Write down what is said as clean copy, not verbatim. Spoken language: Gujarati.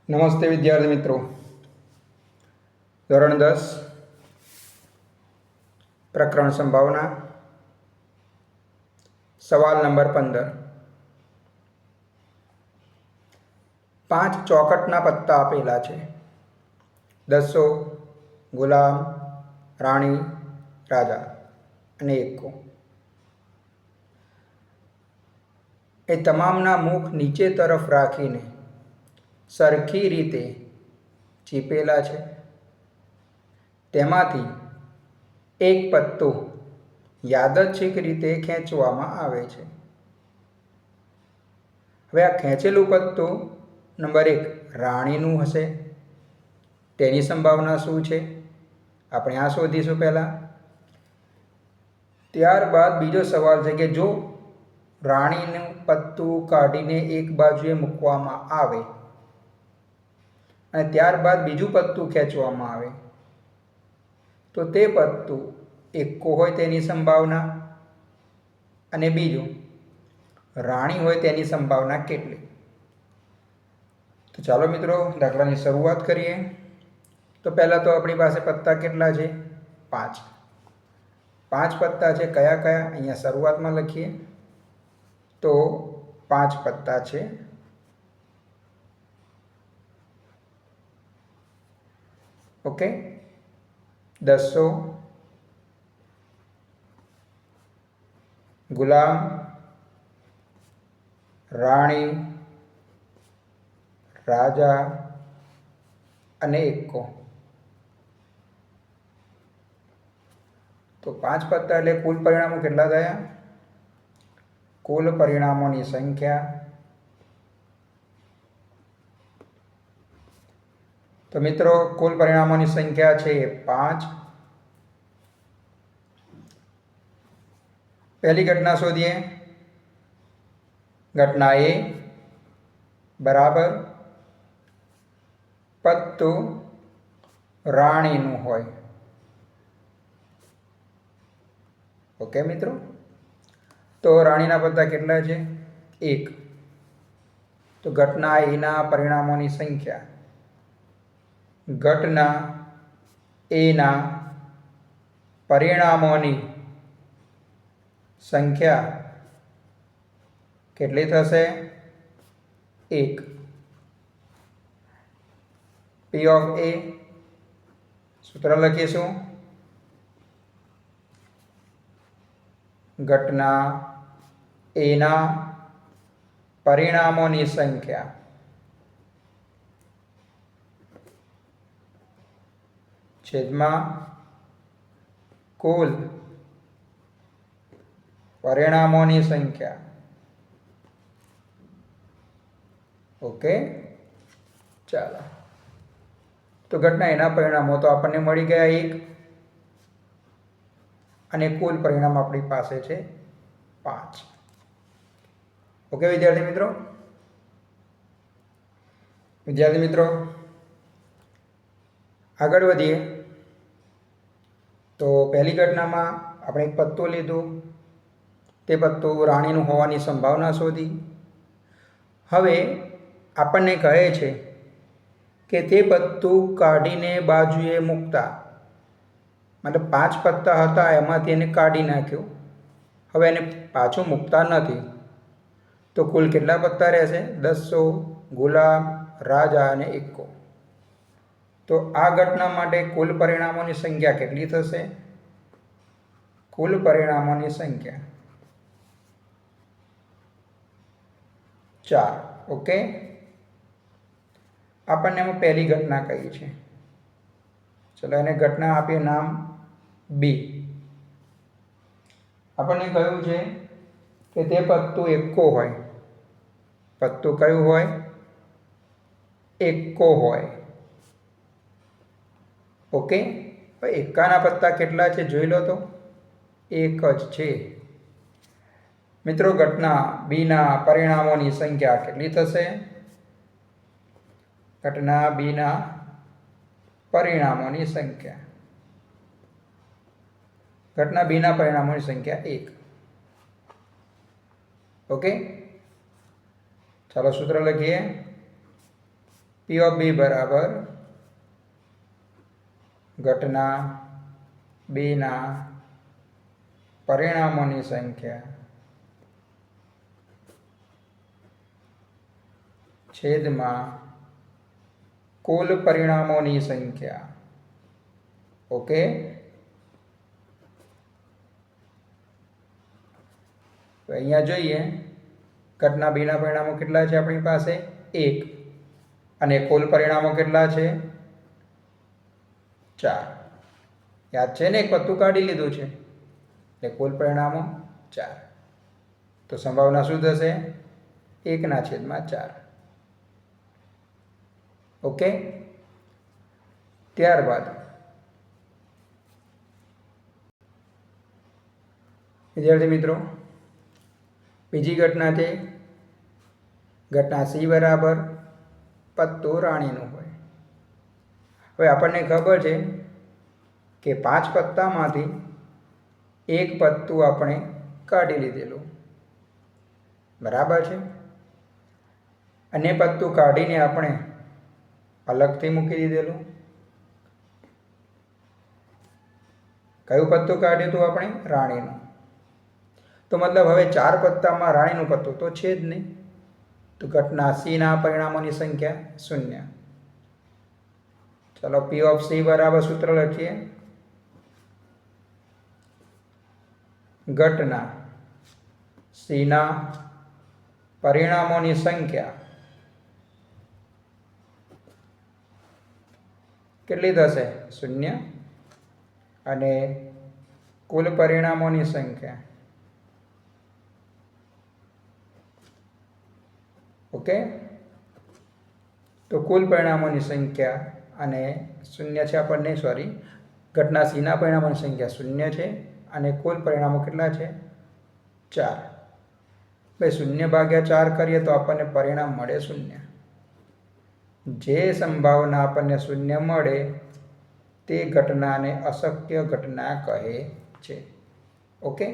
નમસ્તે વિદ્યાર્થી મિત્રો. ધોરણ 10 પ્રકરણ સંભાવના સવાલ નંબર 15. 5 ચોકટના પત્તા આપેલા છે. દસો, ગુલામ, રાણી, રાજા અને એક્કો. એ તમામના મુખ નીચે તરફ રાખીને સરખી રીતે ચીપેલા છે. તેમાંથી એક પત્તું યાદચ્છિક રીતે ખેંચવામાં આવે છે. હવે આ ખેંચેલું પત્તું નંબર 1 રાણીનું હશે. તેની સંભાવના શું છે આપણે આ શોધીશું પહેલાં. ત્યારબાદ બીજો સવાલ છે કે જો રાણીનું પત્તું કાઢીને એક બાજુએ મૂકવામાં આવે અને ત્યારબાદ બીજું પત્તું ખેંચવામાં આવે તો તે પત્તું એક્કો હોય તેની સંભાવના અને બીજું રાણી હોય તેની સંભાવના કેટલી. તો ચાલો મિત્રો દાખલાની શરૂઆત કરીએ. તો પહેલાં તો આપણી પાસે પત્તા કેટલા છે? 5. 5 પત્તા છે. કયા કયા અહીંયા શરૂઆતમાં લખીએ તો 5 પત્તા છે. ઓકે, દસો, ગુલામ, રાણી, રાજા અને એક્કો. તો 5 પત્તા એટલે કુલ પરિણામો કેટલા થયા? કુલ પરિણામોની સંખ્યા તો મિત્રો કુલ પરિણામોની સંખ્યા છે 5. પહેલી ઘટના શોધીએ. ઘટના એ બરાબર પત્તું રાણીનું હોય. ઓકે મિત્રો, તો રાણીના પત્તા કેટલા છે? 1. તો ઘટના એના પરિણામોની સંખ્યા ઘટના એના પરિણામોની સંખ્યા કેટલી થશે? 1. P of A સૂત્ર લખીશું. ઘટના એના પરિણામોની સંખ્યા છેદમાં કુલ પરિણામોની સંખ્યા. ઓકે, ચાલો. તો ઘટના એના પરિણામો તો આપણને મળી ગયા 1 અને કુલ પરિણામ આપણી પાસે છે 5. ઓકે વિદ્યાર્થી મિત્રો, આગળ વધીએ. તો પહેલી ઘટનામાં આપણે એક પત્તું લીધું. તે પત્તું રાણીનું હોવાની સંભાવના શોધી. હવે આપણને કહે છે કે તે પત્તું કાઢીને બાજુએ મૂકતા, મતલબ 5 પત્તા હતા એમાંથી એને કાઢી નાખ્યું. હવે એને પાછું મૂકતા નથી. તો કુલ કેટલા પત્તા રહેશે? દસો, ગુલામ, રાજા અને એક્કો. તો આ ઘટના માટે કુલ પરિણામોની સંખ્યા કેટલી થશે? કુલ પરિણામોની સંખ્યા 4. ઓકે, આપણને એમાં પહેલી ઘટના કહી છે. ચલો એને ઘટના આપીએ નામ B. આપણને કહ્યું છે કે તે પત્તું એક્કો હોય. પત્તું કયું હોય? એક્કો હોય. ઓકે, એક્કાના પત્તા કેટલા છે જોઈ લો. તો 1 જ છે. મિત્રો ઘટના બીના પરિણામોની સંખ્યા કેટલી થશે? ઘટના બીના પરિણામોની સંખ્યા. ઘટના બીના પરિણામોની સંખ્યા 1. ઓકે, ચાલો સૂત્ર લખીએ. પી ઓફ બી બરાબર ઘટના બેના પરિણામોની સંખ્યા છેદમાં કુલ પરિણામોની સંખ્યા. ઓકે, તો અહીંયા જોઈએ ઘટના બીના પરિણામો કેટલા છે આપણી પાસે 1 અને કુલ પરિણામો કેટલા છે 4. યાદ છે ને, એક પત્તું કાઢી લીધું છે એટલે કુલ પરિણામો 4. તો સંભાવના શું થશે 1/4. ઓકે, ત્યારબાદ વિદ્યાર્થી મિત્રો બીજી ઘટના છે ઘટના સી બરાબર પત્તું રાણીનું હોય. હવે આપણને ખબર છે કે 5 પત્તામાંથી એક પત્તું આપણે કાઢી લીધેલું, બરાબર છે. અને પત્તું કાઢીને આપણે અલગથી મૂકી દીધેલું. કયું પત્તું કાઢ્યું હતું આપણે? રાણીનું. તો મતલબ હવે 4 પત્તામાં રાણીનું પત્તું તો છે જ નહીં. તો ઘટના સીના પરિણામોની સંખ્યા 0. ચલો પી ઓફ સી બરાબર સૂત્ર લખીએ. ઘટના સીના પરિણામોની સંખ્યા કેટલી થશે? 0. અને કુલ પરિણામોની સંખ્યા. ઓકે, તો કુલ પરિણામોની સંખ્યા અને 0 છે આપણને, સોરી, ઘટના સીના પરિણામોની સંખ્યા 0 છે અને કુલ પરિણામો કેટલા છે? 4. ભાઈ 0/4 કરીએ તો આપણને પરિણામ મળે 0. જે સંભાવના આપણને 0 મળે તે ઘટનાને અશક્ય ઘટના કહે છે. ઓકે.